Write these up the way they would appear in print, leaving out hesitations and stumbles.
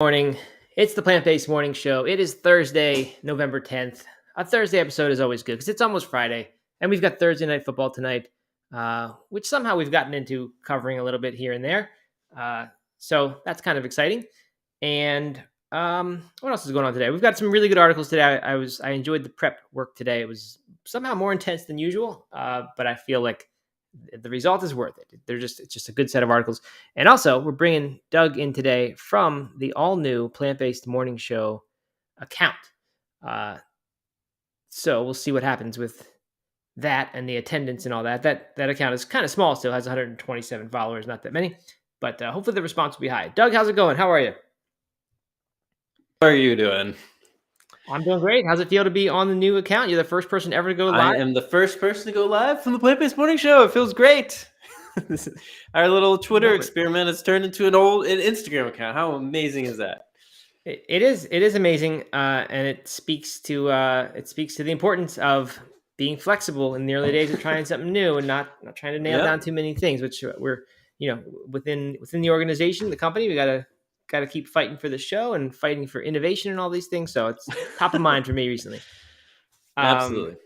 Morning. It's the Plant Based Morning Show. It is Thursday, November 10th. A Thursday episode is always good because it's almost Friday, and we've got Thursday Night Football tonight, which somehow we've gotten into covering a little bit here and there. So that's kind of exciting. And what else is going on today? We've got some really good articles today. I enjoyed the prep work today. It was somehow more intense than usual, but I feel like the result is worth it. It's just a good set of articles. And also, we're bringing Doug in today from the all-new Plant-Based Morning Show account. So we'll see what happens with that and the attendance and all that. That account is kind of small still, has 127 followers, not that many. But hopefully the response will be high. Doug, how's it going? How are you? How are you doing? I'm doing great. How's it feel to be on the new account? You're the first person ever to go live. I am the first person to go live from the Plant-Based Morning Show. It feels great. Our little Twitter experiment has turned into an Instagram account. How amazing is that? It is amazing, and it speaks to the importance of being flexible in the early days of trying something new and not trying to nail down too many things. Which we're within the organization, the company, we gotta keep fighting for the show and fighting for innovation and all these things. So it's top of mind for me recently. Absolutely.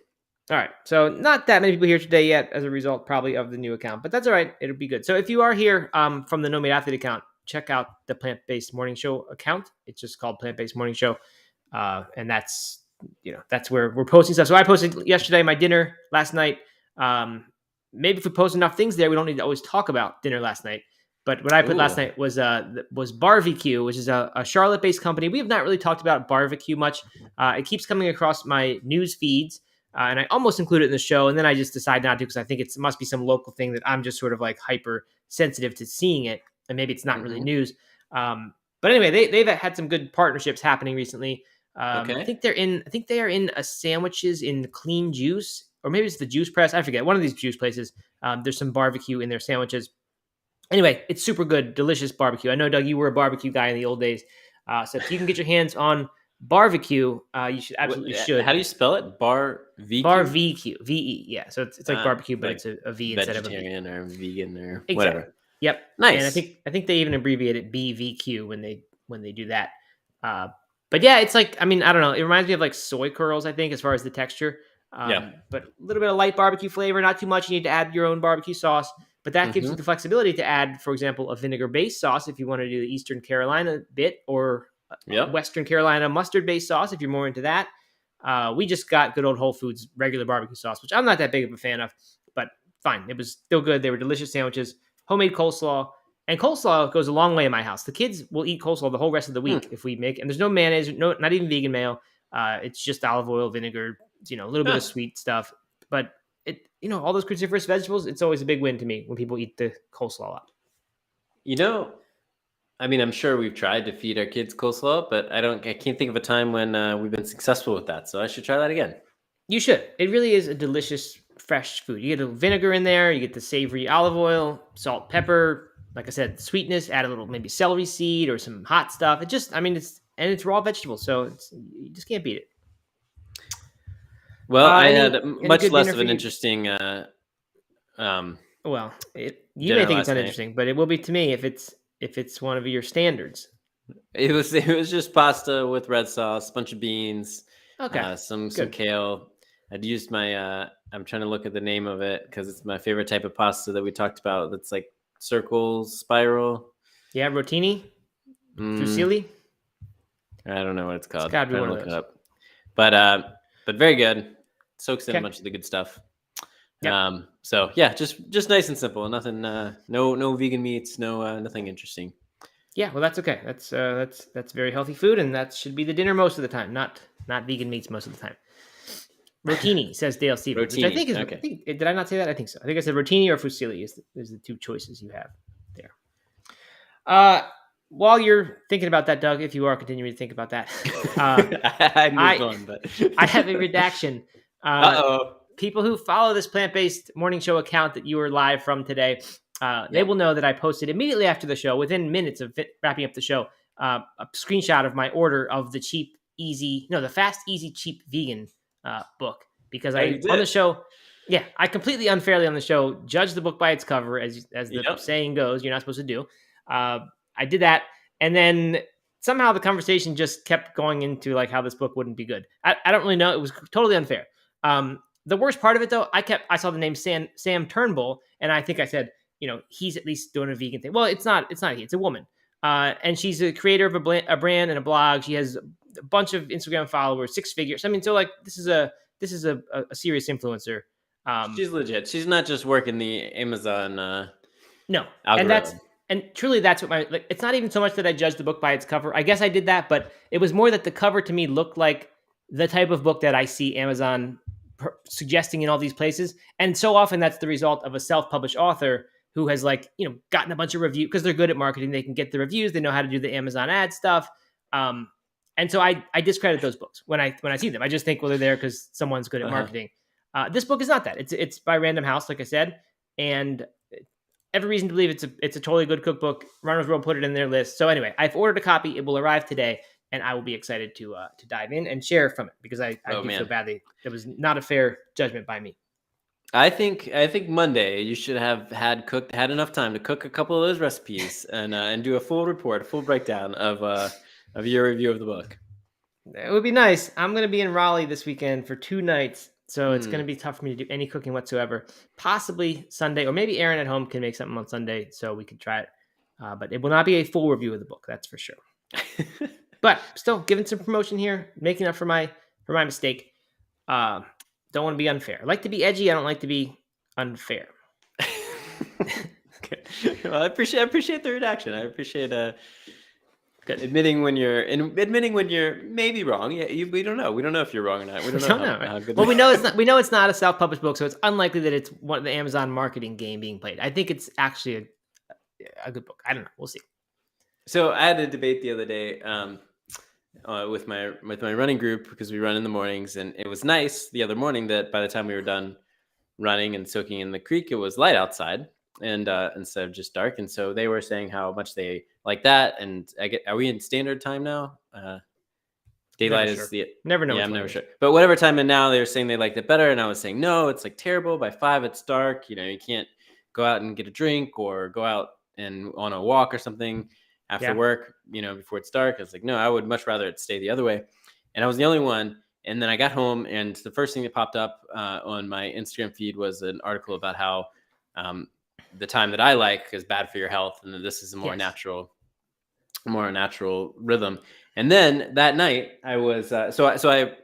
All right. So not that many people here today yet as a result probably of the new account, but that's all right. It'll be good. So if you are here from the No Meat Athlete account, check out the Plant-Based Morning Show account. It's just called Plant-Based Morning Show. And that's where we're posting stuff. So I posted yesterday my dinner last night. Maybe if we post enough things there, we don't need to always talk about dinner last night. But what I put last night was Barbecue, which is a Charlotte-based company. We have not really talked about Barbecue much. It keeps coming across my news feeds. And I almost include it in the show, and then I just decide not to because I think it must be some local thing that I'm just sort of like hyper sensitive to seeing it, and maybe it's not really news. But anyway, they've had some good partnerships happening recently. I think they are in a sandwiches in Clean Juice, or maybe it's the Juice Press. I forget. One of these juice places. There's some barbecue in their sandwiches. Anyway, it's super good, delicious barbecue. I know, Doug, you were a barbecue guy in the old days, so if you can get your hands on Barbecue, you should absolutely should. How do you spell it? Barbecue? VE. Yeah. So it's like barbecue, but it's a V instead of a V. Vegetarian or vegan or exactly. Whatever. Yep. Nice. And I think they even abbreviate it BVQ when they do that. But yeah, it's like, I mean, I don't know. It reminds me of like soy curls, I think, as far as the texture. But a little bit of light barbecue flavor, not too much. You need to add your own barbecue sauce, but that gives you the flexibility to add, for example, a vinegar-based sauce if you want to do the Eastern Carolina bit, or Western Carolina mustard-based sauce if you're more into that. We just got good old Whole Foods regular barbecue sauce, which I'm not that big of a fan of, but fine. It was still good. They were delicious sandwiches, homemade coleslaw, and coleslaw goes a long way in my house. The kids will eat coleslaw the whole rest of the week if we make, and there's no mayonnaise, not even vegan mayo. It's just olive oil, vinegar, a little bit of sweet stuff, but all those cruciferous vegetables, it's always a big win to me when people eat the coleslaw up. I mean, I'm sure we've tried to feed our kids coleslaw, but I can't think of a time when we've been successful with that. So I should try that again. You should. It really is a delicious, fresh food. You get a vinegar in there, you get the savory olive oil, salt, pepper, like I said, sweetness, add a little maybe celery seed or some hot stuff. It's raw vegetables, so you just can't beat it. Well, I had much less of an interesting you may think it's uninteresting, but it will be to me if it's one of your standards. It was just pasta with red sauce, a bunch of beans, some kale. I'd used my I'm trying to look at the name of it because it's my favorite type of pasta that we talked about. That's like circle, spiral. Yeah, rotini, fusilli. I don't know what it's called. It's gotta be one of those. Look it up. But very good. Soaks in a bunch of the good stuff. Yep. So yeah, just nice and simple. Nothing. No vegan meats. No nothing interesting. Yeah, well, that's okay. That's very healthy food, and that should be the dinner most of the time. Not vegan meats most of the time. Rotini, says Dale Stevens. Which I think is okay. Did I not say that? I think so. I think I said rotini or fusilli is the two choices you have there. While you're thinking about that, Doug, if you are continuing to think about that, I moved on, but I have a redaction. People who follow this Plant-Based Morning Show account that you were live from today, they will know that I posted immediately after the show, within minutes of wrapping up the show, a screenshot of my order of the Fast, Easy, Cheap Vegan book, because on the show, I completely unfairly on the show judged the book by its cover, as the saying goes. You're not supposed to do. I did that, and then somehow the conversation just kept going into like how this book wouldn't be good. I don't really know. It was totally unfair. The worst part of it though, I saw the name Sam Turnbull, and I think I said, he's at least doing a vegan thing. Well, it's not he, it's a woman. And she's a creator of a brand and a blog. She has a bunch of Instagram followers, 6 figures. I mean, so like this is a serious influencer. She's legit. She's not just working the Amazon no algorithm. And truly that's what it's not even so much that I judged the book by its cover. I guess I did that, but it was more that the cover to me looked like the type of book that I see Amazon suggesting in all these places. And so often that's the result of a self-published author who has gotten a bunch of reviews because they're good at marketing. They can get the reviews. They know how to do the Amazon ad stuff. And so I discredit those books when I see them. I just think, well, they're there because someone's good at marketing. This book is not that. It's by Random House, like I said, and every reason to believe it's a totally good cookbook. Runner's World put it in their list. So anyway, I've ordered a copy. It will arrive today, and I will be excited to dive in and share from it because I do feel badly. It was not a fair judgment by me. I think Monday you should have had enough time to cook a couple of those recipes and do a full report, a full breakdown of your review of the book. It would be nice. I'm going to be in Raleigh this weekend for 2 nights. So it's going to be tough for me to do any cooking whatsoever. Possibly Sunday, or maybe Aaron at home can make something on Sunday so we could try it. But it will not be a full review of the book, that's for sure. But still, giving some promotion here, making up for my mistake. Don't want to be unfair. I like to be edgy. I don't like to be unfair. Okay. Well, I appreciate the redaction. I appreciate admitting when you're maybe wrong. Yeah, we don't know. We don't know if you're wrong or not. We don't know. How good well, we know it's not. We know it's not a self-published book, so it's unlikely that it's one of the Amazon marketing game being played. I think it's actually a good book. I don't know. We'll see. So I had a debate the other day with my running group because we run in the mornings, and it was nice the other morning that by the time we were done running and soaking in the creek, it was light outside and instead of just dark. And so they were saying how much they like that. And are we in standard time now? Daylight is never know. Yeah, I'm never sure. But whatever time and now, they were saying they liked it better, and I was saying no, it's like terrible. By 5 it's dark. You can't go out and get a drink or go out and on a walk or something after work. Before it's dark. I was like, no, I would much rather it stay the other way. And I was the only one. And then I got home, and the first thing that popped up on my Instagram feed was an article about how the time that I like is bad for your health, and that this is a more natural rhythm. And then that night I was so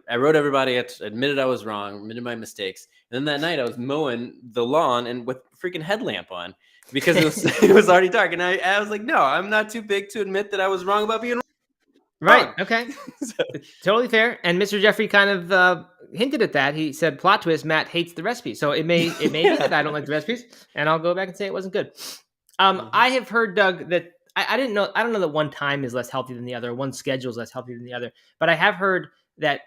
I wrote everybody, admitted I was wrong, admitted my mistakes. And then that night I was mowing the lawn and with a freaking headlamp on because it was already dark. And I was like, no, I'm not too big to admit that I was wrong about being wrong. Right. Okay. Totally fair. And Mr. Jeffrey kind of hinted at that. He said, plot twist, Matt hates the recipe. So it may be that I don't like the recipes, and I'll go back and say it wasn't good. I have heard, Doug, that I don't know that one time is less healthy than the other. One schedule is less healthy than the other. But I have heard that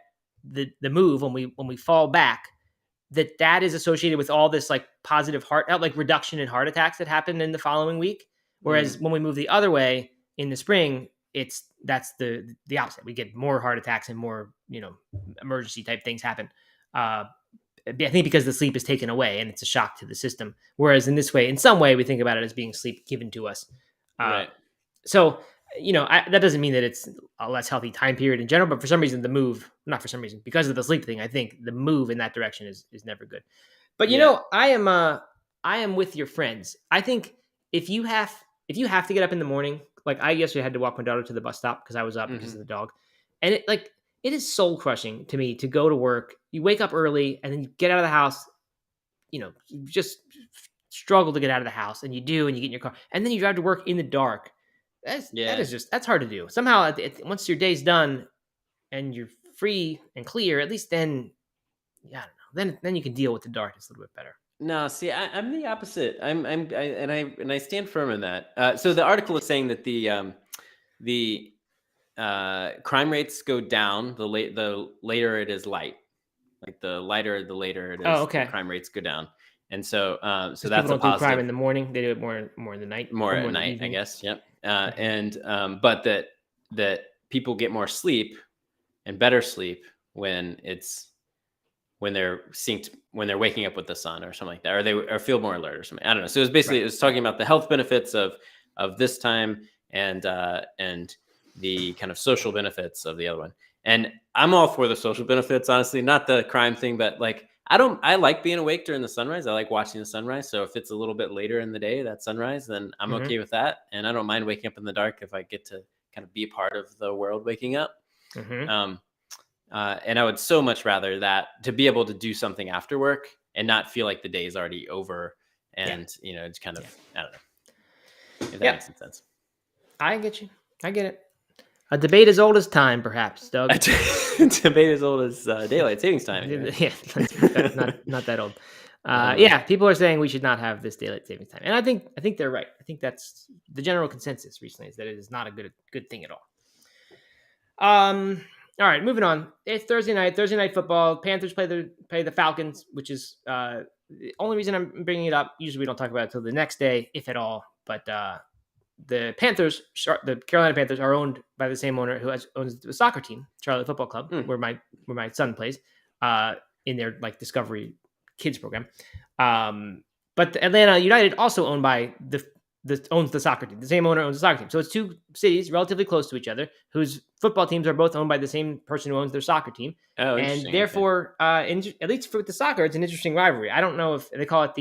the move when we fall back, that is associated with all this like positive reduction in heart attacks that happened in the following week. Whereas when we move the other way in the spring, that's the opposite. We get more heart attacks and more, emergency type things happen. I think because the sleep is taken away and it's a shock to the system. Whereas in this way, in some way, we think about it as being sleep given to us. Right. So, that doesn't mean that it's a less healthy time period in general, but for some reason because of the sleep thing, I think the move in that direction is never good. But I am with your friends. I think if you have to get up in the morning, like I yesterday had to walk my daughter to the bus stop because I was up because of the dog. And it is soul crushing to me to go to work. You wake up early and then you get out of the house, you just struggle to get out of the house, and you get in your car and then you drive to work in the dark. That's hard to do. Somehow once your day's done and you're free and clear, at least then, I don't know, then you can deal with the darkness a little bit better. No, see, I'm the opposite. I stand firm in that. So the article is saying that the crime rates go down the later it is light. Like the lighter, the later it is. Oh, okay. The crime rates go down, and so that's a positive. Do crime in the morning; they do it more in the night. More at night, I guess. Yep. But that people get more sleep and better sleep when they're synced, when they're waking up with the sun or something like that, or feel more alert or something. I don't know. So it was basically, It was talking about the health benefits of this time and the kind of social benefits of the other one. And I'm all for the social benefits, honestly, not the crime thing, but like I like being awake during the sunrise. I like watching the sunrise. So if it's a little bit later in the day, that sunrise, then I'm okay with that. And I don't mind waking up in the dark if I get to kind of be a part of the world waking up. And I would so much rather that to be able to do something after work and not feel like the day is already over. And, it's kind of, I don't know if that makes some sense. I get you. I get it. A debate as old as time, perhaps, Doug. Debate as old as daylight savings time. Yeah, that's not that old. People are saying we should not have this daylight savings time, and I think they're right. I think that's the general consensus recently, is that it is not a good thing at all. All right, moving on. It's Thursday night football. Panthers play the Falcons, which is the only reason I'm bringing it up. Usually we don't talk about it until the next day, if at all. But the Carolina Panthers, are owned by the same owner who owns the soccer team, Charlotte Football Club, where my son plays, in their like Discovery Kids program. But the Atlanta United, also owned by owns the soccer team. The same owner owns the soccer team. So it's two cities relatively close to each other whose football teams are both owned by the same person who owns their soccer team. Oh, and therefore, at least for the soccer, it's an interesting rivalry. I don't know if they call it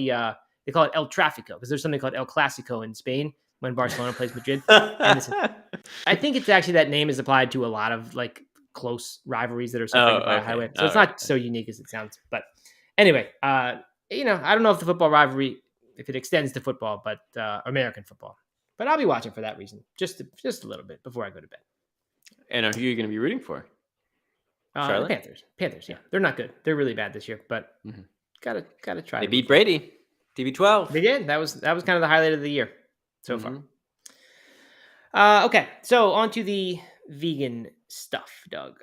they call it El Tráfico, because there's something called El Clásico in Spain when Barcelona plays Madrid. I think it's actually that name is applied to a lot of like close rivalries that are separated by a highway. So it's not so unique as it sounds. But anyway, I don't know if the football rivalry, if it extends to football, but American football. But I'll be watching for that reason, just a little bit before I go to bed. And who are you going to be rooting for? Charlotte? Panthers. Yeah, they're not good. They're really bad this year, but gotta try. They beat Brady, TB12. They did. That was kind of the highlight of the year so far. Okay, so on to the vegan stuff, Doug.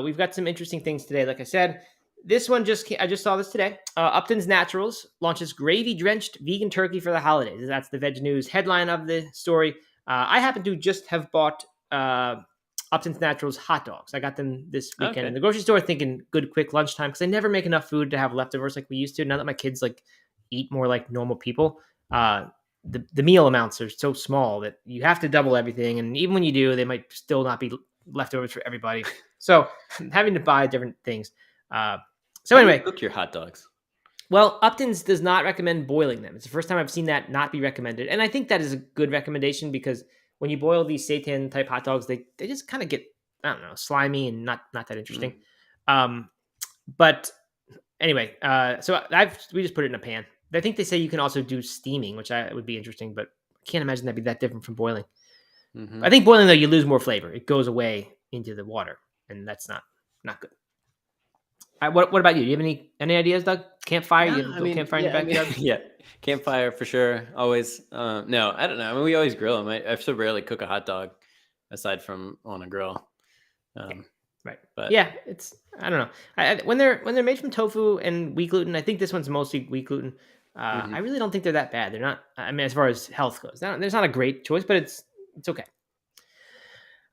We've got some interesting things today. Like I said, this one I just saw this today. Upton's Naturals launches gravy-drenched vegan turkey for the holidays. That's the Veg News headline of the story. I happen to just have bought Upton's Naturals hot dogs. I got them this weekend in the grocery store, thinking good, quick lunchtime, because I never make enough food to have leftovers like we used to. Now that my kids like eat more like normal people, the meal amounts are so small that you have to double everything. And even when you do, they might still not be leftovers for everybody. So having to buy different things. So anyway, cook your hot dogs. Well, Upton's does not recommend boiling them. It's the first time I've seen that not be recommended. And I think that is a good recommendation, because when you boil these seitan type hot dogs, they just kind of get, I don't know, slimy and not that interesting. But anyway, so we just put it in a pan. I think they say you can also do steaming, which would be interesting, but I can't imagine that'd be that different from boiling. I think boiling, though, you lose more flavor. It goes away into the water, and that's not good. What about you? Do you have any ideas, Doug? Campfire? You have a campfire in your backyard? Yeah, campfire for sure. Always. No, I don't know. I mean, we always grill them. I so rarely cook a hot dog aside from on a grill. Right. But yeah, I don't know. When they're made from tofu and wheat gluten, I think this one's mostly wheat gluten. I really don't think they're that bad. They're not. I mean, as far as health goes, there's not a great choice, but it's okay.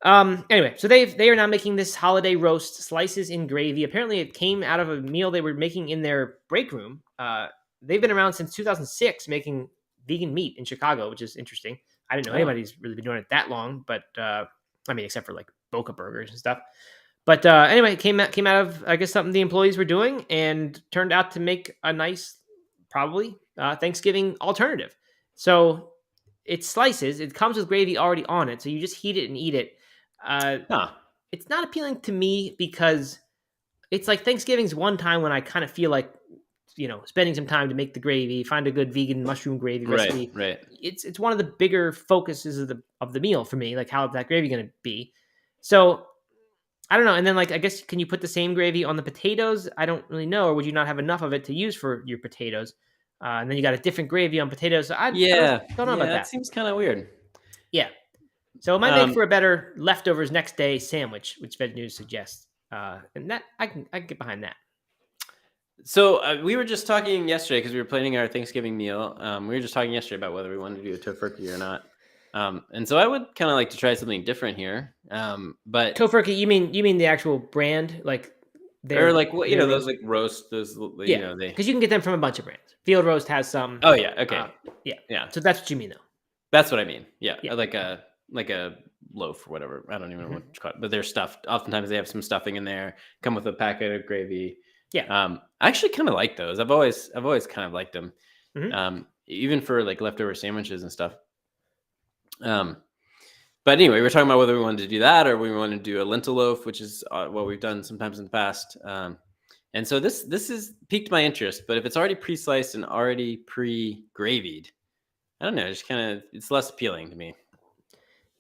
Anyway, so they are now making this holiday roast, slices in gravy. Apparently it came out of a meal they were making in their break room. They've been around since 2006 making vegan meat in Chicago, which is interesting. I didn't know anybody's really been doing it that long, but I mean, except for like Boca burgers and stuff. But anyway, it came out of, I guess, something the employees were doing, and turned out to make a nice, probably Thanksgiving alternative. So it's slices. It comes with gravy already on it, so you just heat it and eat it. It's not appealing to me, because it's like Thanksgiving's one time when I kind of feel like, spending some time to make the gravy, find a good vegan mushroom gravy recipe. Right. It's one of the bigger focuses of the meal for me. Like, how's that gravy going to be? So I don't know. And then, like, I guess, can you put the same gravy on the potatoes? I don't really know. Or would you not have enough of it to use for your potatoes? And then you got a different gravy on potatoes. So I don't know about that. That seems kind of weird. Yeah. So it might make for a better leftovers next day sandwich, which Veg News suggests. And that I can get behind that. So we were just talking yesterday, because we were planning our Thanksgiving meal. We were just talking yesterday about whether we wanted to do a tofurkey or not. And so I would kind of like to try something different here. But tofurkey, you mean the actual brand, like they're like those like roast, those because you can get them from a bunch of brands. Field Roast has some. Oh yeah, okay, yeah. Yeah. So that's what you mean, though. That's what I mean. Yeah. Like like a loaf or whatever. I don't even know what it's called, but they're stuffed. Oftentimes they have some stuffing in there. Come with a packet of gravy. Yeah. I actually kind of like those. I've always kind of liked them. Even for like leftover sandwiches and stuff. But anyway, we're talking about whether we wanted to do that or we want to do a lentil loaf, which is what we've done sometimes in the past. And so this has piqued my interest. But if it's already pre-sliced and already pre-gravied, I don't know. It's less appealing to me.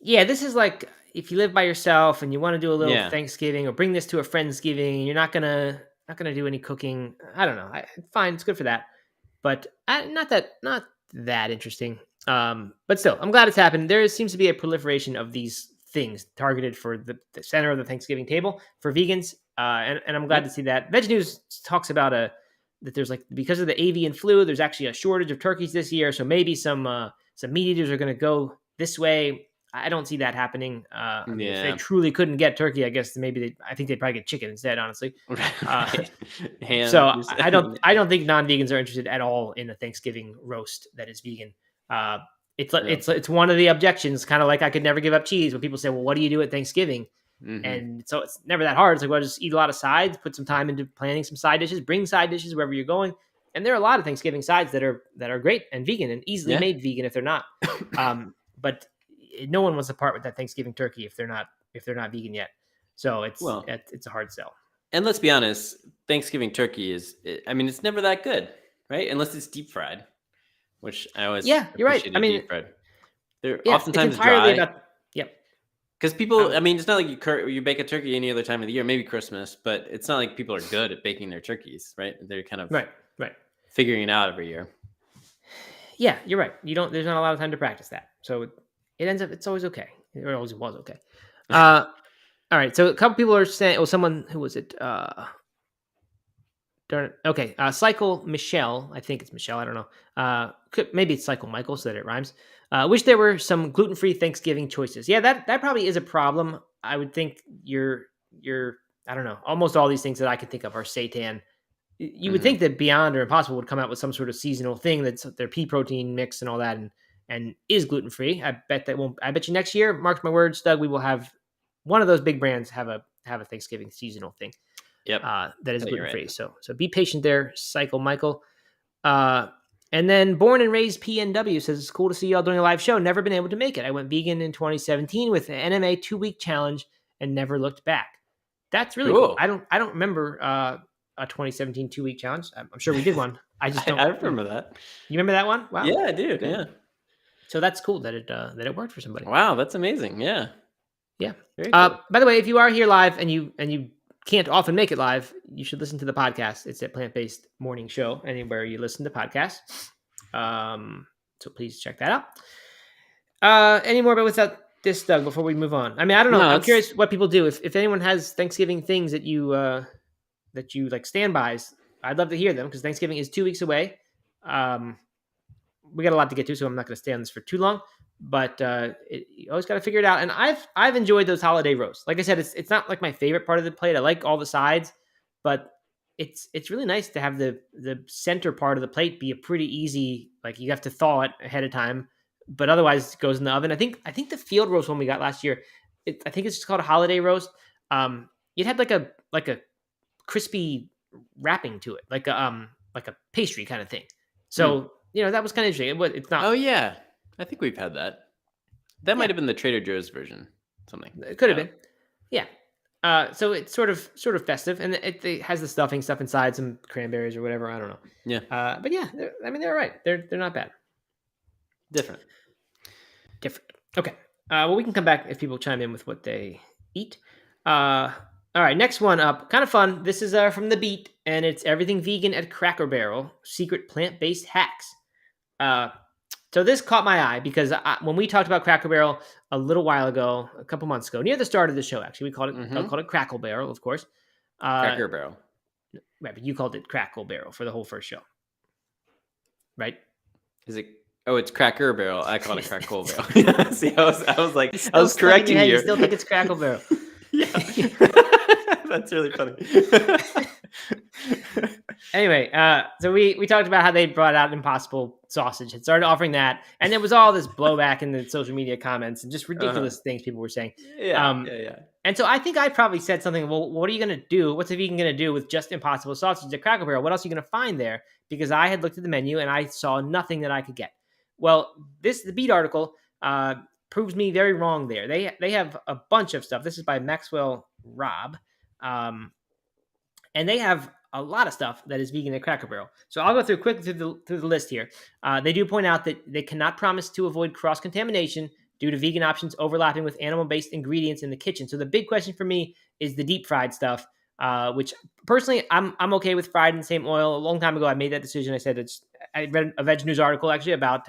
Yeah, this is like if you live by yourself and you want to do a little Thanksgiving or bring this to a Friendsgiving, you're not gonna do any cooking. I don't know. Fine, it's good for that, but not that interesting. But still, I'm glad it's happened. There seems to be a proliferation of these things targeted for the center of the Thanksgiving table for vegans, and I'm glad to see that. Veg News talks about that there's like, because of the avian flu, there's actually a shortage of turkeys this year, so maybe some meat eaters are going to go this way. I don't see that happening. If they truly couldn't get turkey, I guess I think they'd probably get chicken instead, honestly. So I don't think non-vegans are interested at all in a Thanksgiving roast that is vegan. It's one of the objections, kind of like I could never give up cheese. When people say, well, what do you do at Thanksgiving? And so it's never that hard. It's like, well, just eat a lot of sides, put some time into planning some side dishes, bring side dishes wherever you're going. And there are a lot of Thanksgiving sides that are great and vegan and easily made vegan if they're not. But no one wants to part with that Thanksgiving turkey if they're not vegan yet. So it's a hard sell. And let's be honest, Thanksgiving turkey it's never that good, right? Unless it's deep fried, which I always you're right. I mean, deep fried. They're oftentimes dry. Because people, it's not like you bake a turkey any other time of the year, maybe Christmas, but it's not like people are good at baking their turkeys, right? They're kind of right figuring it out every year. Yeah, you're right. There's not a lot of time to practice that, so it ends up it's always okay. It always was okay. All right, so a couple people are saying, oh, someone, who was it? Okay, Cycle Michelle, I think it's Michelle, I don't know. Maybe it's Cycle Michael, so that it rhymes. Wish there were some gluten-free Thanksgiving choices. Yeah, that probably is a problem. I would think you're I don't know, almost all these things that I can think of are seitan. You would think that Beyond or Impossible would come out with some sort of seasonal thing that's their pea protein mix and all that, and is gluten-free. I bet you next year, mark my words, Doug, we will have one of those big brands have a Thanksgiving seasonal thing. Yep. That is gluten-free. Right. So be patient there, Cycle Michael. And then Born and Raised PNW says, it's cool to see y'all doing a live show. Never been able to make it. I went vegan in 2017 with the NMA 2-week challenge and never looked back. That's really cool. I don't remember a 2017 2-week challenge. I'm sure we did one. I just don't. I remember that. You remember that one? Wow. Yeah, I do. Good. Yeah. So that's cool that it worked for somebody. Wow, that's amazing. Yeah. Yeah. Very cool. By the way, if you are here live and you can't often make it live, you should listen to the podcast. It's at Plant-Based Morning Show, anywhere you listen to podcasts. So please check that out. Any more about this, Doug, before we move on? I mean, I don't know. I'm curious what people do. If anyone has Thanksgiving things that you like, standbys, I'd love to hear them, because Thanksgiving is 2 weeks away. We got a lot to get to, so I'm not going to stay on this for too long. But you always got to figure it out. And I've enjoyed those holiday roasts. Like I said, it's not like my favorite part of the plate. I like all the sides, but it's really nice to have the center part of the plate be a pretty easy, like, you have to thaw it ahead of time, but otherwise it goes in the oven. I think the field roast one we got last year, I think it's just called a holiday roast. It had like a crispy wrapping to it, like a pastry kind of thing. So that was kind of interesting. It's not. Oh yeah. I think we've had that. That might have been the Trader Joe's version. Something. It could have been. Yeah. So it's sort of festive, and it has the stuffing stuff inside, some cranberries or whatever. I don't know. Yeah. But yeah, they're all right. They're not bad. Different. Okay. Well, we can come back if people chime in with what they eat. All right. Next one up. Kind of fun. This is from The Beat, and it's everything vegan at Cracker Barrel. Secret plant-based hacks. So this caught my eye because when we talked about Cracker Barrel a little while ago, a couple months ago, near the start of the show, actually, we called it Crackle Barrel, of course. Cracker Barrel. Right, but you called it Crackle Barrel for the whole first show, right? Is it? Oh, it's Cracker Barrel. I called it Crackle Barrel. See, I was like, I was correcting you. You still think it's Crackle Barrel? Yeah, that's really funny. Anyway, So we talked about how they brought out Impossible sausage and started offering that, and there was all this blowback in the social media comments and just ridiculous things people were saying. Yeah. And so I think I probably said something. Well, what are you going to do? What's a vegan going to do with just Impossible sausage at Cracker Barrel? What else are you going to find there? Because I had looked at the menu and I saw nothing that I could get. Well, the Beat article proves me very wrong there. They have a bunch of stuff. This is by Maxwell Robb, and they have a lot of stuff that is vegan at Cracker Barrel. So I'll go through quickly through the list here. They do point out that they cannot promise to avoid cross-contamination due to vegan options overlapping with animal-based ingredients in the kitchen. So the big question for me is the deep fried stuff, which personally I'm okay with fried in the same oil. A long time ago, I made that decision. I read a Veg News article actually about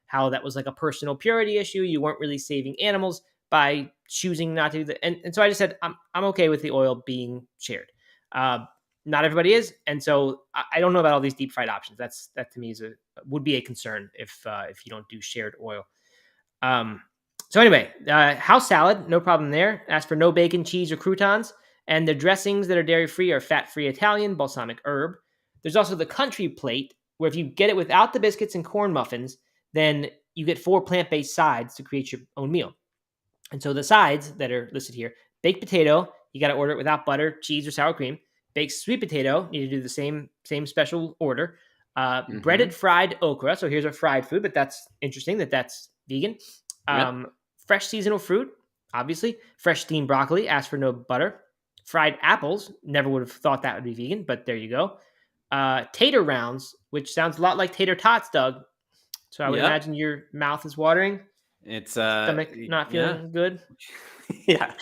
how that was like a personal purity issue. You weren't really saving animals by choosing not to. And so I just said I'm okay with the oil being shared. Not everybody is, and so I don't know about all these deep fried options. That to me would be a concern if you don't do shared oil. So anyway, house salad, no problem there. Ask for no bacon, cheese, or croutons, and the dressings that are dairy free are fat free Italian, balsamic herb. There's also the country plate, where if you get it without the biscuits and corn muffins, then you get 4 plant-based sides to create your own meal. And so the sides that are listed here: baked potato, you got to order it without butter, cheese, or sour cream. Baked sweet potato, you need to do the same special order. Breaded fried okra. So here's a fried food, but that's interesting that's vegan. Fresh seasonal fruit, obviously. Fresh steamed broccoli, ask for no butter. Fried apples, never would have thought that would be vegan, but there you go. Tater rounds, which sounds a lot like tater tots, Doug. So I would imagine your mouth is watering. It's stomach not feeling good. Yeah.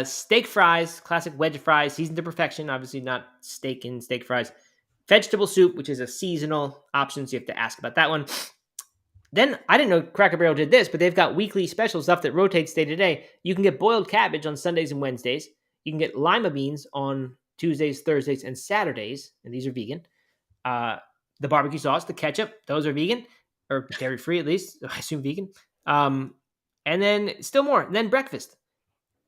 Steak fries, classic wedge fries, seasoned to perfection. Obviously not steak and steak fries. Vegetable soup, which is a seasonal option, so you have to ask about that one. Then, I didn't know Cracker Barrel did this, but they've got weekly special stuff that rotates day to day. You can get boiled cabbage on Sundays and Wednesdays. You can get lima beans on Tuesdays, Thursdays, and Saturdays, and these are vegan. The barbecue sauce, the ketchup, those are vegan, or dairy-free at least, I assume vegan. And then still more. And then breakfast.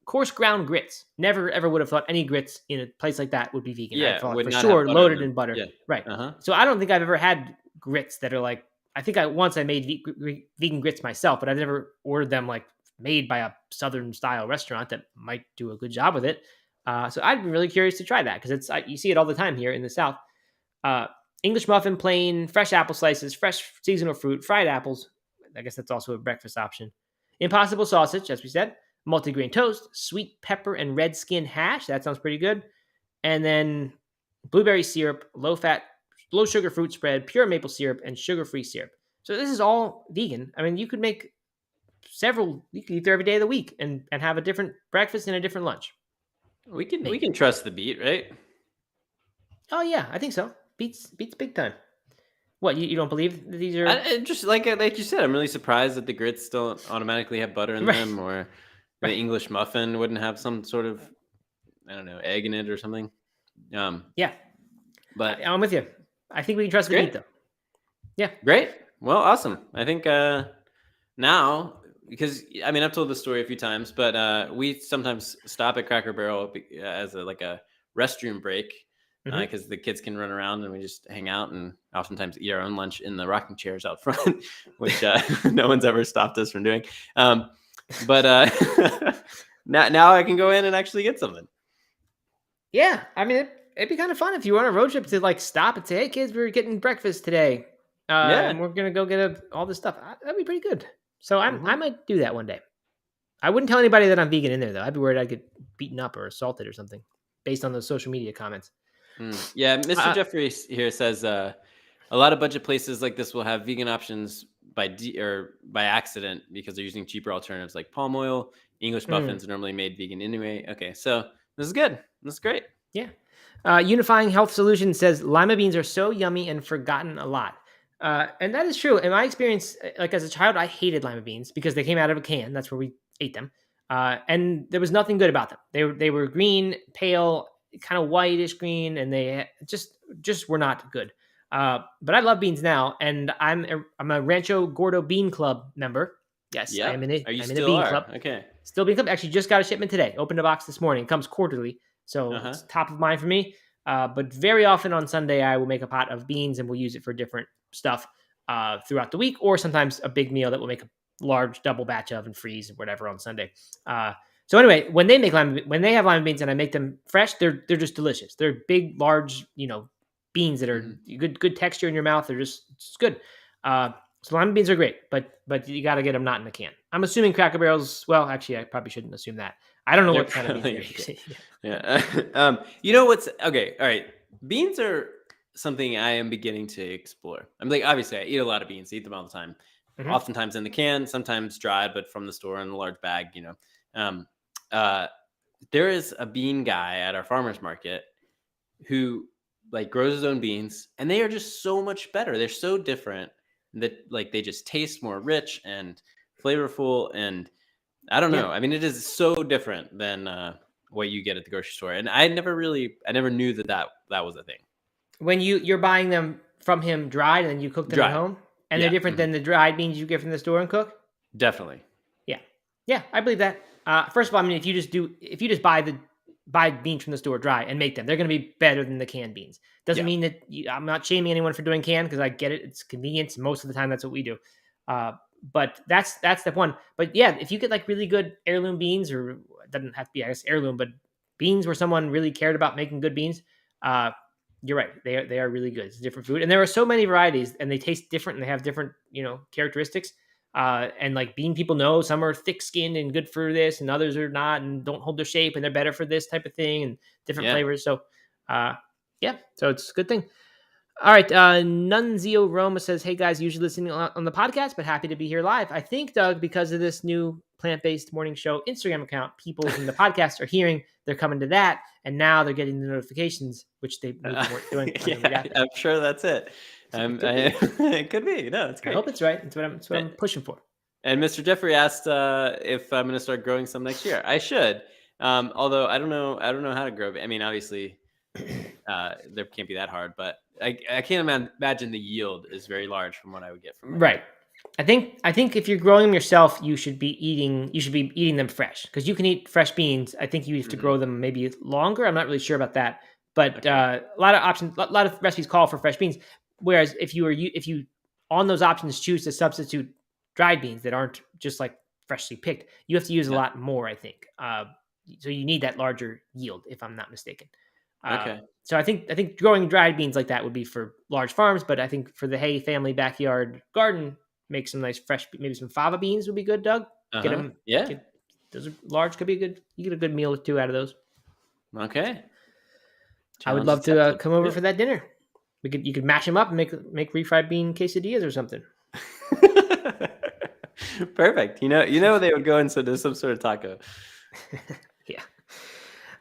Coarse ground grits. Never ever would have thought any grits in a place like that would be vegan. Yeah, I thought for sure loaded in butter. Yeah. Right. So I don't think I've ever had grits that are like, I think once I made vegan grits myself, but I've never ordered them like made by a Southern style restaurant that might do a good job with it. So I'd be really curious to try that because you see it all the time here in the South. English muffin, plain, fresh apple slices, fresh seasonal fruit, fried apples. I guess that's also a breakfast option. Impossible sausage, as we said. Multigrain toast, sweet pepper and red skin hash. That sounds pretty good. And then blueberry syrup, low-fat, low-sugar fruit spread, pure maple syrup, and sugar-free syrup. So this is all vegan. I mean, you could make several. You could eat there every day of the week and have a different breakfast and a different lunch. We can trust the Beat, right? Oh yeah, I think so. Beats big time. What, you don't believe that these are just like you said? I'm really surprised that the grits don't automatically have butter in them, or the English muffin wouldn't have some sort of, I don't know, egg in it or something. Yeah, but I'm with you. I think we can trust the Beat though. Yeah, great. Well, awesome. I think now, because I mean I've told this story a few times, but we sometimes stop at Cracker Barrel as a restroom break. Because the kids can run around and we just hang out and oftentimes eat our own lunch in the rocking chairs out front, which no one's ever stopped us from doing. But now I can go in and actually get something. Yeah, I mean it'd be kind of fun if you were on a road trip to like stop and say, "Hey kids, we're getting breakfast today, and we're gonna go get all this stuff." That'd be pretty good. So I might do that one day. I wouldn't tell anybody that I'm vegan in there though. I'd be worried I'd get beaten up or assaulted or something based on those social media comments. Yeah, Mr. Jeffrey here says a lot of budget places like this will have vegan options by accident because they're using cheaper alternatives like palm oil. English muffins are normally made vegan anyway. Okay, so this is good. This is great. Yeah. Unifying Health Solutions says lima beans are so yummy and forgotten a lot. And that is true. In my experience, like as a child, I hated lima beans because they came out of a can. That's where we ate them. And there was nothing good about them. They were green, pale, kind of whitish green, and they just were not good. But I love beans now, and I'm a Rancho Gordo Bean Club member. Yes, I am in a bean club. Okay, still bean club. Actually, just got a shipment today. Opened a box this morning. It comes quarterly, so it's top of mind for me. But very often on Sunday, I will make a pot of beans and we'll use it for different stuff throughout the week, or sometimes a big meal that we'll make a large double batch of and freeze or whatever on Sunday. So anyway, when they have lima beans and I make them fresh, they're just delicious. They're big, large, beans that are good texture in your mouth. They're just good. So lima beans are great, but you got to get them not in the can. I'm assuming Cracker Barrels. Well, actually, I probably shouldn't assume that. I don't know what kind of beans they're using. Yeah. You know what's okay? All right, beans are something I am beginning to explore. I'm like, obviously, I eat a lot of beans. I eat them all the time. Mm-hmm. Oftentimes in the can, sometimes dried, but from the store in a large bag. There is a bean guy at our farmers market who like grows his own beans, and they are just so much better. They're so different that like they just taste more rich and flavorful, and I don't know. I mean, it is so different than what you get at the grocery store, and I never knew that was a thing. When you're buying them from him dried, and then you cook them at home, and they're different than the dried beans you get from the store and cook. Definitely. Yeah, I believe that. First of all, I mean, if you just buy beans from the store dry and make them, they're going to be better than the canned beans. Doesn't mean that I'm not shaming anyone for doing canned, because I get it. It's convenience. Most of the time, that's what we do. But that's step one. But yeah, if you get like really good heirloom beans, or it doesn't have to be, I guess, heirloom, but beans where someone really cared about making good beans, you're right. They are really good. It's a different food, and there are so many varieties, and they taste different, and they have different characteristics. And like bean people know, some are thick skinned and good for this, and others are not and don't hold their shape, and they're better for this type of thing, and different flavors. So, so it's a good thing. All right. Nunzio Roma says, "Hey guys, usually listening on the podcast, but happy to be here live. I think, Doug, because of this new plant-based morning show Instagram account, people from the podcast are hearing they're coming to that, and now they're getting the notifications, which they weren't doing. I'm sure that's it. It could be. No, it's great. I hope it's right. It's what I'm pushing for." And Mr. Jeffrey asked if I'm going to start growing some next year. I should, although I don't know how to grow. I mean, obviously, there can't be that hard, but I can't imagine the yield is very large from what I would get from it. Right. I think if you're growing them yourself, you should be eating them fresh, because you can eat fresh beans. I think you have to grow them maybe longer. I'm not really sure about that, but a lot of options, a lot of recipes call for fresh beans. Whereas if you on those options choose to substitute dried beans that aren't just like freshly picked, you have to use a lot more, I think. So you need that larger yield, if I'm not mistaken. Okay. So I think growing dried beans like that would be for large farms, but I think for the Hay family backyard garden, make some nice fresh, maybe some fava beans would be good, Doug. Get them. Yeah. Those are large. Could be good. You get a good meal or two out of those. Okay. I would love to come over for that dinner. You could mash them up and make refried bean quesadillas or something. Perfect. They would go into some sort of taco. Yeah.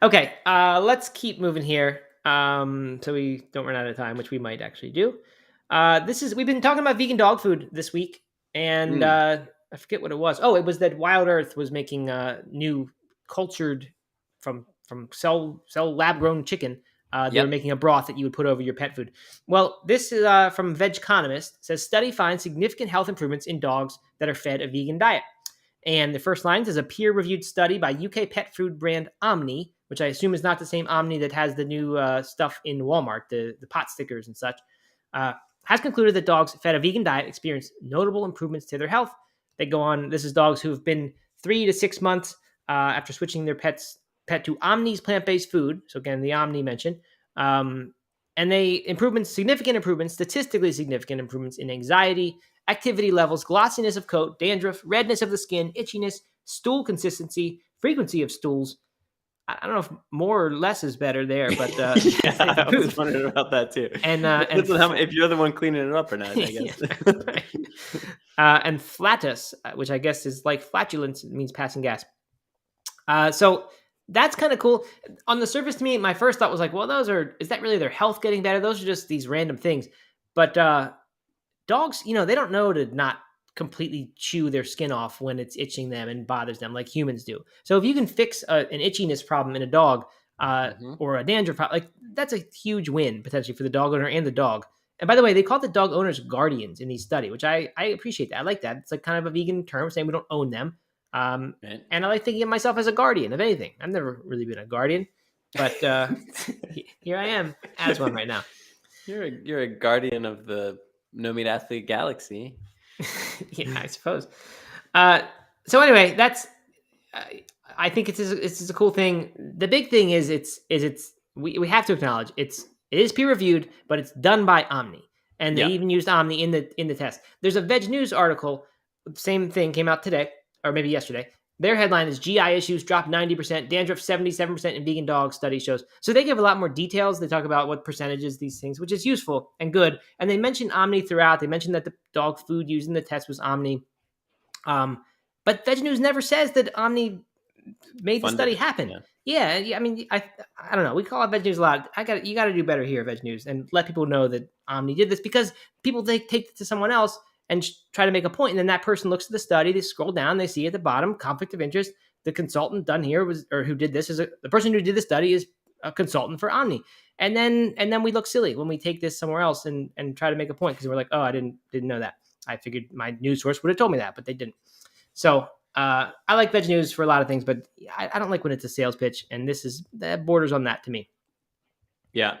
Okay. Let's keep moving here. So we don't run out of time, which we might actually do. We've been talking about vegan dog food this week, and I forget what it was. Oh, it was that Wild Earth was making new cultured from cell lab grown chicken. They were making a broth that you would put over your pet food. Well, this is from Vegconomist. It says, study finds significant health improvements in dogs that are fed a vegan diet. And the first line is a peer-reviewed study by UK pet food brand Omni, which I assume is not the same Omni that has the new stuff in Walmart, the pot stickers and such, has concluded that dogs fed a vegan diet experience notable improvements to their health. They go on, this is dogs who have been 3 to 6 months after switching their pet to Omni's plant-based food. So again, the Omni mentioned. And significant improvements, statistically significant improvements in anxiety, activity levels, glossiness of coat, dandruff, redness of the skin, itchiness, stool consistency, frequency of stools. I don't know if more or less is better there, but I was wondering about that too. And if you're the one cleaning it up or not, I guess. And flatus, which I guess is like flatulence, it means passing gas. So that's kind of cool. On the surface, to me, my first thought was like, well, is that really their health getting better? Those are just these random things. But dogs, they don't know to not completely chew their skin off when it's itching them and bothers them like humans do. So if you can fix an itchiness problem in a dog or a dandruff problem, like that's a huge win potentially for the dog owner and the dog. And by the way, they call the dog owners guardians in these study, which I appreciate that. I like that. It's like kind of a vegan term saying we don't own them. And I like thinking of myself as a guardian of anything. I've never really been a guardian. But here I am as one right now. You're a guardian of the No Meat Athlete galaxy. Yeah, I suppose. So anyway, that's. I think it's a cool thing. The big thing is we have to acknowledge it is peer reviewed, but it's done by Omni, and they even used Omni in the test. There's a Veg News article, same thing came out today or maybe yesterday. Their headline is GI issues drop 90%, dandruff 77% in vegan dogs, study shows. So they give a lot more details. They talk about what percentages these things, which is useful and good. And they mention Omni throughout. They mentioned that the dog food used in the test was Omni. But Veg News never says that Omni made the study happen. Yeah. I mean, I don't know. We call it Veg News a lot. You got to do better here, Veg News, and let people know that Omni did this, because people take it to someone else and try to make a point, and then that person looks at the study, they scroll down, they see at the bottom conflict of interest. The consultant done here who did this is the person who did the study is a consultant for Omni, and then we look silly when we take this somewhere else and try to make a point, because we're like, oh, I didn't know that. I figured my news source would have told me that, but they didn't. So I like Veg News for a lot of things, but I don't like when it's a sales pitch, and that borders on that to me. Yeah.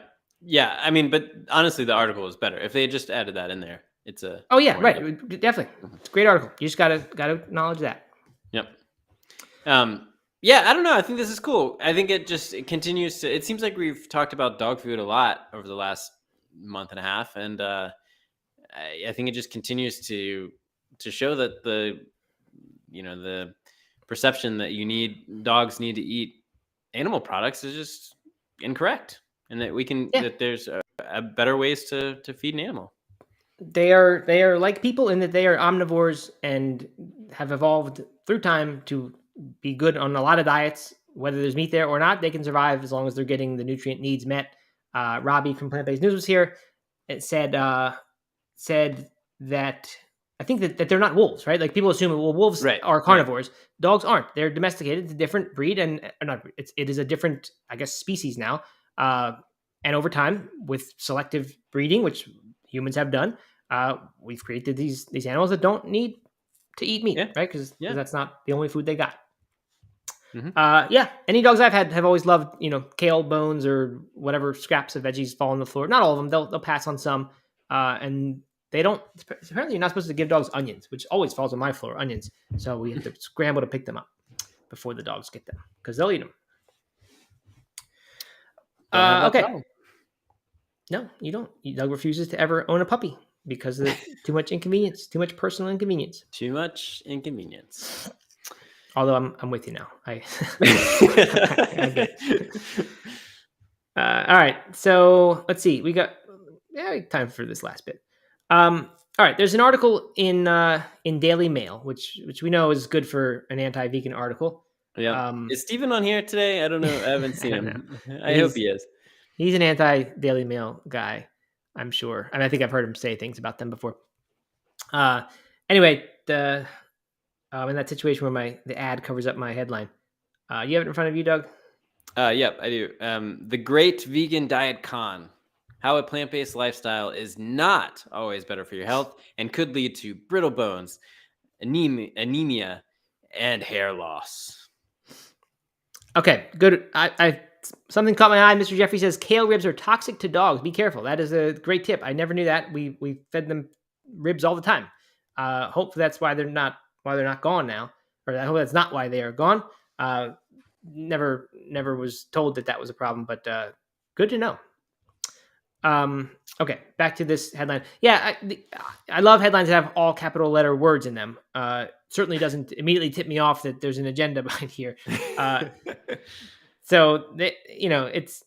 I mean, but honestly, the article is better if they just added that in there. It's a right, definitely. It's a great article. You just gotta acknowledge that. Yep. Yeah, I don't know. I think this is cool. I think it continues to. It seems like we've talked about dog food a lot over the last month and a half, and I think it just continues to show that the perception that dogs need to eat animal products is just incorrect, and that that there's a better ways to feed an animal. They are like people in that they are omnivores and have evolved through time to be good on a lot of diets. Whether there's meat there or not, they can survive as long as they're getting the nutrient needs met. Robbie from Plant Based News was here. It said that I think that they're not wolves, right? Like people assume, well, wolves are carnivores. Right. Dogs aren't. They're domesticated. It's a different breed, and it is a different, I guess, species now. And over time, with selective breeding, which humans have done, we've created these animals that don't need to eat meat, right? Because that's not the only food they got. Mm-hmm. Any dogs I've had have always loved, kale bones or whatever scraps of veggies fall on the floor. Not all of them. They'll pass on some, and they don't. Apparently, you're not supposed to give dogs onions, which always falls on my floor. Onions, so we have to scramble to pick them up before the dogs get them, because they'll eat them. Okay. No, you don't. Doug refuses to ever own a puppy because of too much inconvenience, too much personal inconvenience. Too much inconvenience. Although I'm with you now. I get it. All right. So let's see. We got time for this last bit. All right. There's an article in Daily Mail, which we know is good for an anti-vegan article. Yeah. Is Stephen on here today? I don't know. I haven't seen him. I hope he is. He's an anti-Daily Mail guy, I'm sure. And I think I've heard him say things about them before. Anyway, in that situation where the ad covers up my headline. You have it in front of you, Doug? Yep, I do. The Great Vegan Diet Con. How a plant-based lifestyle is not always better for your health and could lead to brittle bones, anemia, and hair loss. Okay, good. I something caught my eye. Mr. Jeffrey says kale ribs are toxic to dogs. Be careful. That is a great tip. I never knew that. We fed them ribs all the time. Hopefully that's why they're not gone now, or I hope that's not why they are gone. Never was told that was a problem, but good to know. Okay, back to this headline. Yeah, I love headlines that have all capital letter words in them. Certainly doesn't immediately tip me off that there's an agenda behind here. So it's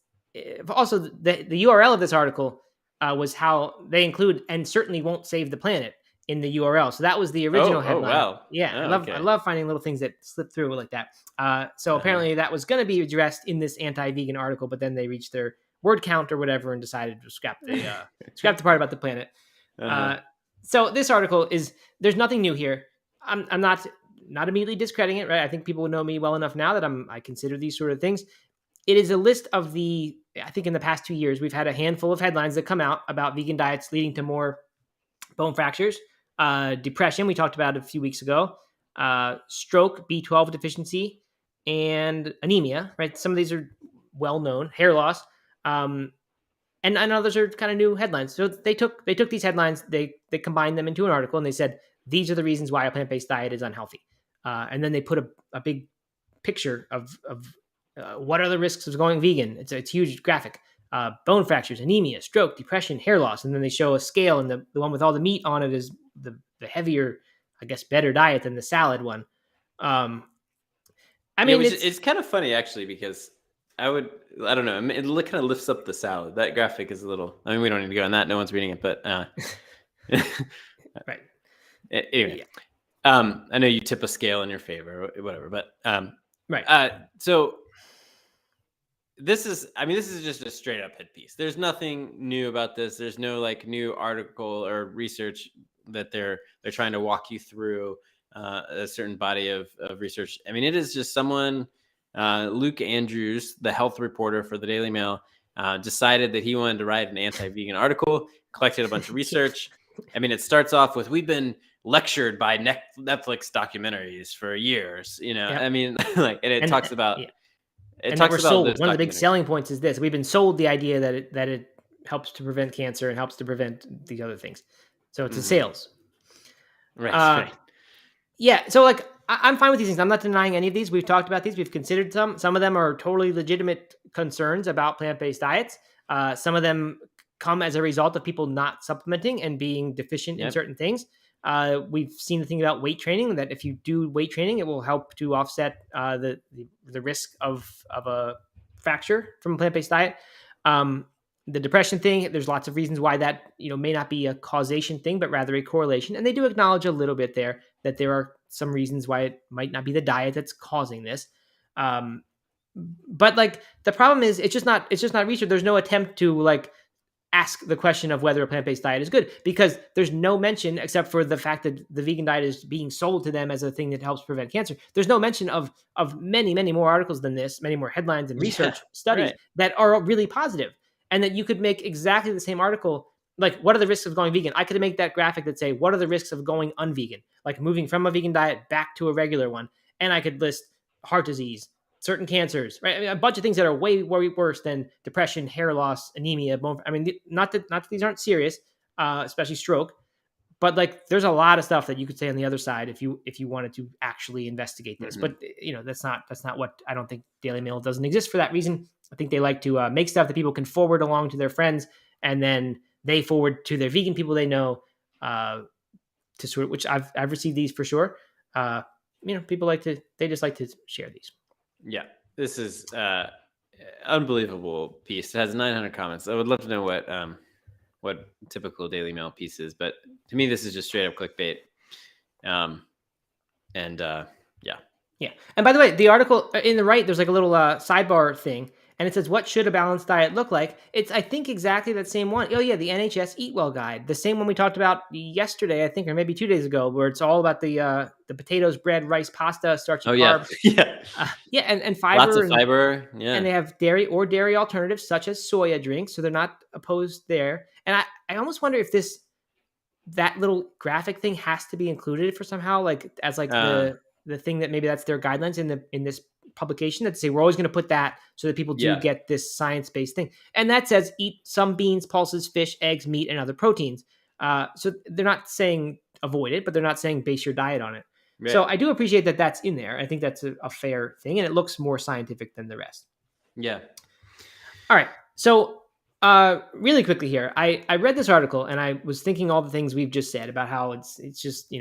also the URL of this article was how they include and certainly won't save the planet in the URL. So that was the original headline. Oh, wow. Yeah, I love finding little things that slip through like that. So apparently that was going to be addressed in this anti-vegan article, but then they reached their word count or whatever and decided to scrap the part about the planet. So this article there's nothing new here. I'm not immediately discrediting it, right? I think people know me well enough now that I consider these sort of things. It is a list of I think in the past 2 years, we've had a handful of headlines that come out about vegan diets leading to more bone fractures, depression, we talked about a few weeks ago, stroke, B12 deficiency, and anemia, right? Some of these are well known, hair loss, and others are kind of new headlines. So they took these headlines, they combined them into an article, and they said these are the reasons why a plant-based diet is unhealthy. And then they put a big picture of what are the risks of going vegan. It's a huge graphic. Bone fractures, anemia, stroke, depression, hair loss. And then they show a scale, and the one with all the meat on it is the heavier, I guess, better diet than the salad one. I mean, it's kind of funny actually, because I don't know. It kind of lifts up the salad. That graphic is a little, I mean, we don't need to go on that. No one's reading it, but right. Anyway, I know you tip a scale in your favor or whatever, but right. So this is just a straight up hit piece. There's nothing new about this. There's no like new article or research that they're trying to walk you through a certain body of research. I mean, it is just someone, Luke Andrews, the health reporter for the Daily Mail, decided that he wanted to write an anti-vegan article, collected a bunch of research. I mean, it starts off with, we've been lectured by Netflix documentaries for years, Yep. I mean, like, and it talks about, it talks about sold. One of the big selling points is this: we've been sold the idea that it helps to prevent cancer and helps to prevent these other things. So it's a sales. Right. Right. Yeah. So like, I'm fine with these things. I'm not denying any of these. We've talked about these. We've considered some. Some of them are totally legitimate concerns about plant-based diets. Some of them come as a result of people not supplementing and being deficient in certain things. We've seen the thing about weight training, that if you do weight training, it will help to offset the risk of a fracture from a plant-based diet. The depression thing, there's lots of reasons why that may not be a causation thing, but rather a correlation. And they do acknowledge a little bit there that there are some reasons why it might not be the diet that's causing this. But like, the problem is it's just not research. There's no attempt to like ask the question of whether a plant-based diet is good, because there's no mention, except for the fact that the vegan diet is being sold to them as a thing that helps prevent cancer. There's no mention of many, many more articles than this, many more headlines and research studies that are really positive, and that you could make exactly the same article. Like, what are the risks of going vegan? I could make that graphic that say, what are the risks of going unvegan? Like moving from a vegan diet back to a regular one. And I could list heart disease, certain cancers, right? I mean, a bunch of things that are way worse than depression, hair loss, anemia. I mean, not that these aren't serious, especially stroke, but like, there's a lot of stuff that you could say on the other side if you wanted to actually investigate this. But that's not what, I don't think Daily Mail doesn't exist for that reason. I think they like to make stuff that people can forward along to their friends, and then they forward to their vegan people they know, to sort of, which I've received these for sure. People they just like to share these. Yeah, this is unbelievable piece. It has 900 comments. I would love to know what typical Daily Mail piece is, but to me, this is just straight up clickbait. Yeah. And by the way, the article in the right, there's like a little sidebar thing, and it says, what should a balanced diet look like? It's, I think, exactly that same one. Oh yeah, the NHS Eat Well Guide, the same one we talked about yesterday, I think, or maybe 2 days ago, where it's all about the potatoes, bread, rice, pasta, starchy carbs. And fiber. Lots of fiber. And they have dairy alternatives such as soya drinks, so they're not opposed there. And I almost wonder if that little graphic thing has to be included for somehow, like as like the thing that maybe that's their guidelines in this publication, that say we're always going to put that so that people do get this science-based thing. And that says eat some beans, pulses, fish, eggs, meat, and other proteins. So they're not saying avoid it, but they're not saying base your diet on it. Right. So I do appreciate that that's in there. I think that's a fair thing, and it looks more scientific than the rest. Yeah. All right. So really quickly here, I read this article and I was thinking all the things we've just said about how it's just,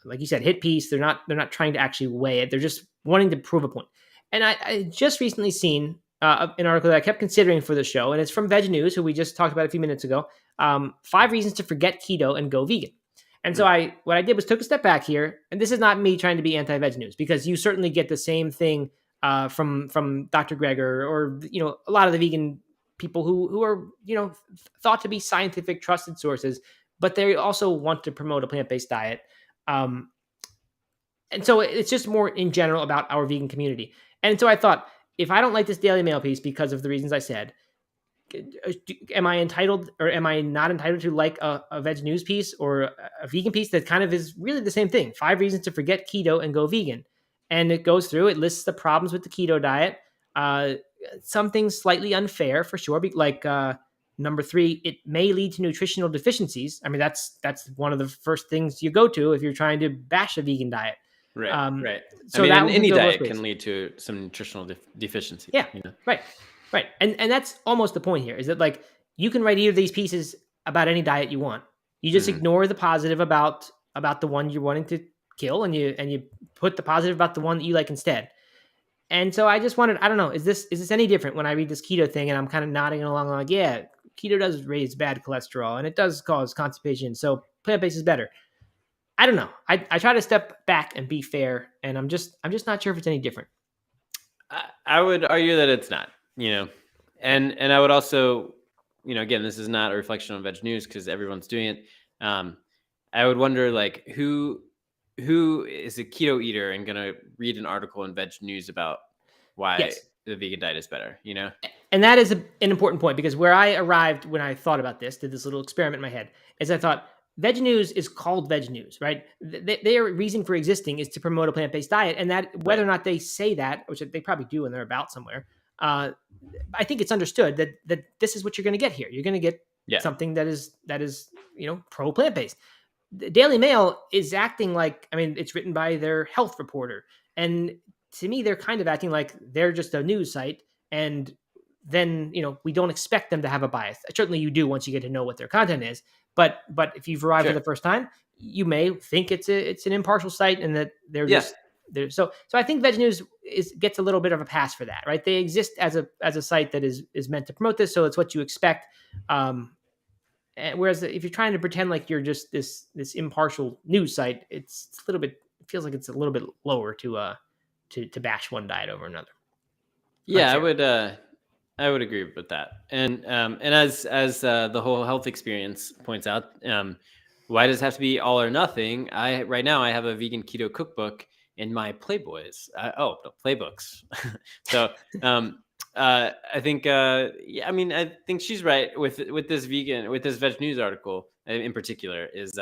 like you said, hit piece. They're not trying to actually weigh it. They're just wanting to prove a point. And I just recently seen an article that I kept considering for the show, and it's from Veg News, who we just talked about a few minutes ago. 5 reasons to forget keto and go vegan. And so what I did was took a step back here, and this is not me trying to be anti-Veg News, because you certainly get the same thing from Dr. Greger or a lot of the vegan people who are thought to be scientific, trusted sources, but they also want to promote a plant-based diet. And so it's just more in general about our vegan community. And so I thought, if I don't like this Daily Mail piece because of the reasons I said, am I entitled or am I not entitled to like a Veg News piece or a vegan piece that kind of is really the same thing? 5 reasons to forget keto and go vegan. And it goes through, it lists the problems with the keto diet. some things slightly unfair for sure. Like number 3, it may lead to nutritional deficiencies. I mean, that's one of the first things you go to if you're trying to bash a vegan diet. Right. Right. So I mean, any diet can lead to some nutritional deficiency. Yeah. Right. Right. And that's almost the point here, is that like you can write either of these pieces about any diet you want. You just ignore the positive about the one you're wanting to kill, and you put the positive about the one that you like instead. And so I just wondered, I don't know, is this any different when I read this keto thing and I'm kind of nodding along like, yeah, keto does raise bad cholesterol and it does cause constipation, so plant-based is better. I don't know. I try to step back and be fair, and I'm just not sure if it's any different. I would argue that it's not, and I would also, again, this is not a reflection on Veg News because everyone's doing it. I would wonder, like, who is a keto eater and going to read an article in Veg News about why the vegan diet is better, And that is an important point, because where I arrived when I thought about this, did this little experiment in my head, is I thought Veg News is called Veg News, right? Their reason for existing is to promote a plant-based diet, and that whether or not they say that, which they probably do when they're about somewhere, I think it's understood that this is what you're going to get here. You're going to get something that is pro plant-based. The Daily Mail is acting like, I mean, it's written by their health reporter, and to me, they're kind of acting like they're just a news site, and then we don't expect them to have a bias. Certainly, you do once you get to know what their content is. But if you've arrived for the first time, you may think it's an impartial site, and that they're just there. So I think Veg News gets a little bit of a pass for that, right? They exist as a site that is meant to promote this, so it's what you expect. Whereas if you're trying to pretend like you're just this impartial news site, it's a little bit. It feels like it's a little bit lower to bash one diet over another. Yeah, I would agree with that. And as the whole health experience points out, why does it have to be all or nothing? Right now I have a vegan keto cookbook in my Playboys. Playbooks. So I think I mean, I think she's right with this Veg News article in particular is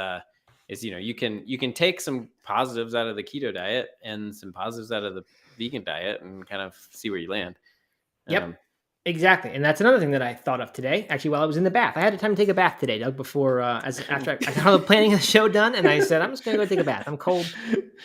you can take some positives out of the keto diet and some positives out of the vegan diet and kind of see where you land. Yep. Exactly. And that's another thing that I thought of today, actually, while I was in the bath. I had time to take a bath today, Doug, before, after I got all the planning of the show done, and I said, I'm just going to go take a bath. I'm cold,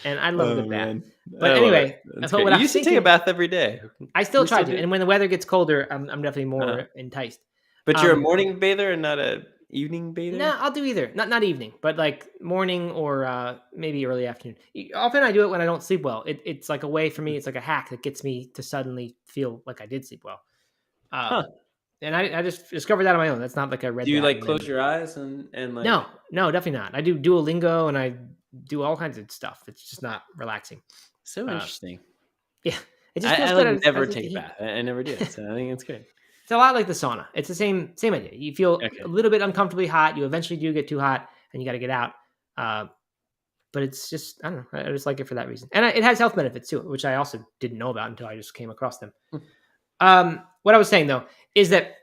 and I love a good bath. But anyway, that's what you used to take a bath every day. I still try to. And when the weather gets colder, I'm definitely more enticed. But you're a morning bather and not a evening bather? No, I'll do either. Not evening, but like morning or maybe early afternoon. Often I do it when I don't sleep well. It's like a way for me. It's like a hack that gets me to suddenly feel like I did sleep well. And I just discovered that on my own. That's not like I read. Do you like close your eyes and like? No, definitely not. I do Duolingo and I do all kinds of stuff. It's just not relaxing. So interesting. Yeah, it just feels good. I never take a bath. I never do. So I think it's good. It's a lot like the sauna. It's the same idea. You feel a little bit uncomfortably hot. You eventually do get too hot, and you got to get out. But it's just, I don't know. I just like it for that reason, and it has health benefits too, which I also didn't know about until I just came across them. What I was saying though is that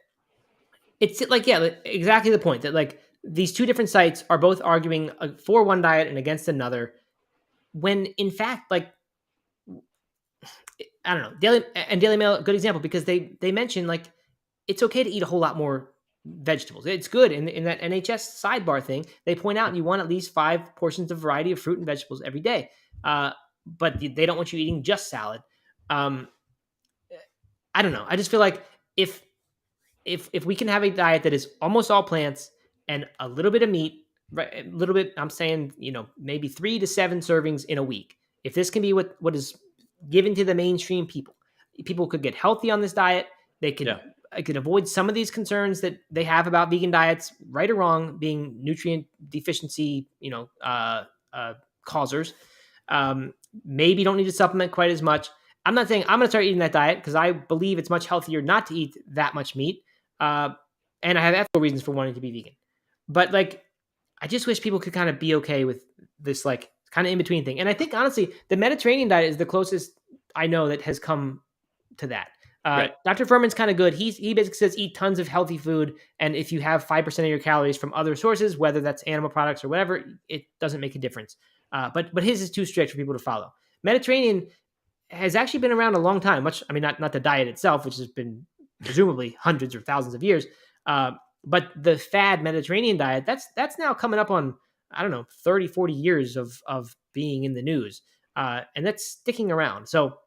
it's like, exactly the point that like these two different sites are both arguing for one diet and against another, when in fact, like, I don't know, Daily Mail, a good example, because they mention like it's okay to eat a whole lot more vegetables. It's good in that NHS sidebar thing. They point out you want at least 5 portions of variety of fruit and vegetables every day, but they don't want you eating just salad. I don't know. I just feel like if we can have a diet that is almost all plants and a little bit of meat, right? A little bit, I'm saying, maybe 3 to 7 servings in a week. If this can be what is given to the mainstream people could get healthy on this diet. They could I could avoid some of these concerns that they have about vegan diets, right or wrong, being nutrient deficiency, causers. Maybe don't need to supplement quite as much. I'm not saying I'm going to start eating that diet because I believe it's much healthier not to eat that much meat. And I have ethical reasons for wanting to be vegan. But like, I just wish people could kind of be okay with this like kind of in between thing. And I think honestly, the Mediterranean diet is the closest I know that has come to that. Right. Dr. Furman's kind of good. He basically says eat tons of healthy food. And if you have 5% of your calories from other sources, whether that's animal products or whatever, it doesn't make a difference. But his is too strict for people to follow. Mediterranean, has actually been around a long time. Not the diet itself, which has been presumably hundreds or thousands of years, but the fad Mediterranean diet, that's now coming up on, I don't know, 30, 40 years of being in the news. And that's sticking around. So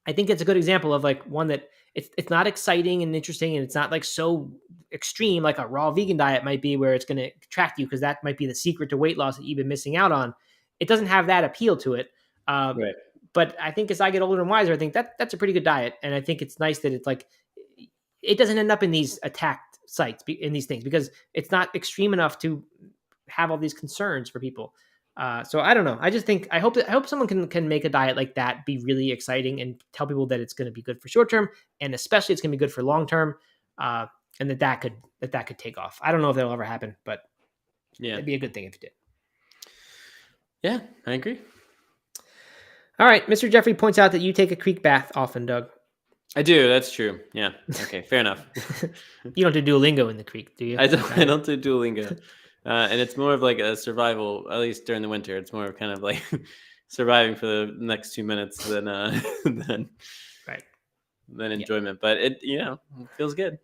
I think it's a good example of like one that it's not exciting and interesting, and it's not like so extreme like a raw vegan diet might be, where it's going to attract you because that might be the secret to weight loss that you've been missing out on. It doesn't have that appeal to it. Right. But I think as I get older and wiser, I think that's a pretty good diet, and I think it's nice that it's like it doesn't end up in these attacked sites in these things because it's not extreme enough to have all these concerns for people. So I don't know. I hope someone can make a diet like that be really exciting and tell people that it's going to be good for short term, and especially it's going to be good for long term, and that could take off. I don't know if that'll ever happen, but yeah, it'd be a good thing if it did. Yeah, I agree. All right, Mr. Jeffrey points out that you take a creek bath often, Doug. I do. That's true. Yeah. Okay. Fair enough. You don't do Duolingo in the creek, do you? I don't do Duolingo. And it's more of like a survival, at least during the winter. It's more of kind of like surviving for the next 2 minutes than enjoyment. But it feels good.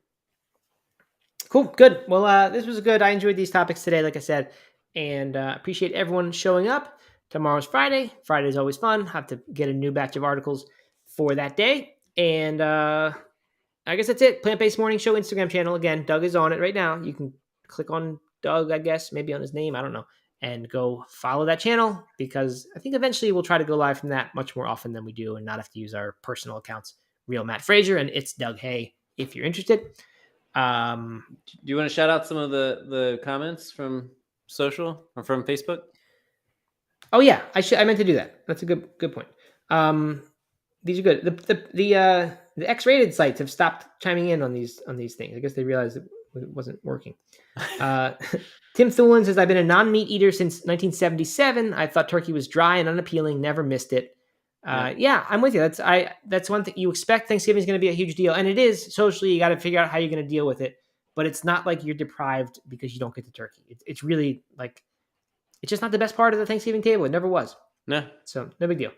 Cool. Good. Well, this was good. I enjoyed these topics today, like I said, and appreciate everyone showing up. Tomorrow's Friday. Friday is always fun. Have to get a new batch of articles for that day. And I guess that's it. Plant-Based Morning Show Instagram channel. Again, Doug is on it right now. You can click on Doug, I guess, maybe on his name. I don't know. And go follow that channel, because I think eventually we'll try to go live from that much more often than we do and not have to use our personal accounts. Real Matt Frazier and It's Doug Hay, if you're interested. Do you want to shout out some of the comments from social or from Facebook? Oh yeah, I meant to do that. That's a good point. These are good. The X-rated sites have stopped chiming in on these things. I guess they realized it wasn't working. Tim Thulin says, I've been a non-meat eater since 1977. I thought turkey was dry and unappealing. Never missed it. Yeah, I'm with you. That's one thing you expect. Thanksgiving is going to be a huge deal, and it is socially. You got to figure out how you're going to deal with it. But it's not like you're deprived because you don't get the turkey. It's really like it's just not the best part of the Thanksgiving table. It never was. No, so no big deal.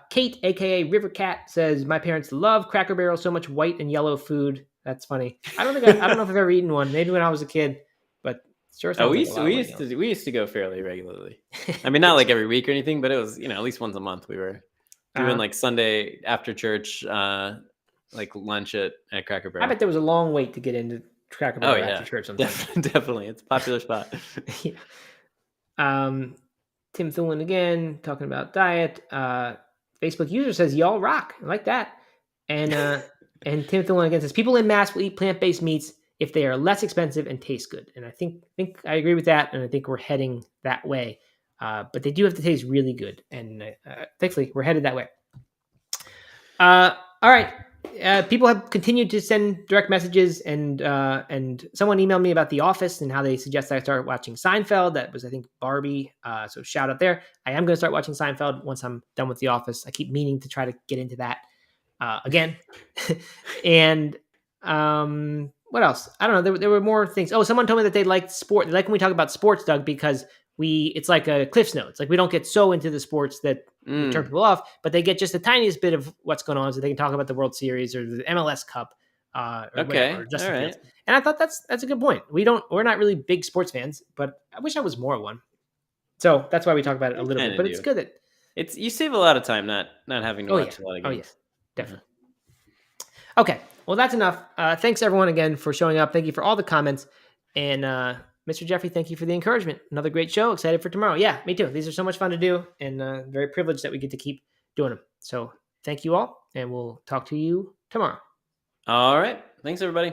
Kate, aka River Cat, says my parents love Cracker Barrel, so much white and yellow food. That's funny. I don't know if I've ever eaten one. Maybe when I was a kid, but sure. We used to go fairly regularly. I mean, not like every week or anything, but it was at least once a month. We were doing like Sunday after church, like lunch at Cracker Barrel. I bet there was a long wait to get into Cracker Barrel after church. Sometimes. Definitely, it's a popular spot. Yeah. Tim Thulin again talking about diet. Facebook user says y'all rock. I like that. And Tim Thulin again says people in mass will eat plant-based meats if they are less expensive and taste good. And I think I agree with that, and I think we're heading that way. But they do have to taste really good, and thankfully we're headed that way. All right. People have continued to send direct messages, and someone emailed me about The Office and how they suggest I start watching Seinfeld. That was, I think, Barbie. So shout out there. I am going to start watching Seinfeld once I'm done with The Office. I keep meaning to try to get into that again. And what else? I don't know. There were more things. Oh, someone told me that they liked sport. They like when we talk about sports, Doug, because it's like a Cliff's Notes. Like we don't get so into the sports that we turn people off, but they get just the tiniest bit of what's going on so they can talk about the World Series or the MLS Cup. Or okay. All right. And I thought that's a good point. We're not really big sports fans, but I wish I was more one. So that's why we talk about it a little bit, but it's good that you save a lot of time not having to watch a lot of games. Oh yes, definitely. Okay. Well, that's enough. Thanks everyone again for showing up. Thank you for all the comments. And Mr. Jeffrey, thank you for the encouragement. Another great show. Excited for tomorrow. Yeah, me too. These are so much fun to do, and very privileged that we get to keep doing them. So thank you all, and we'll talk to you tomorrow. All right. Thanks, everybody.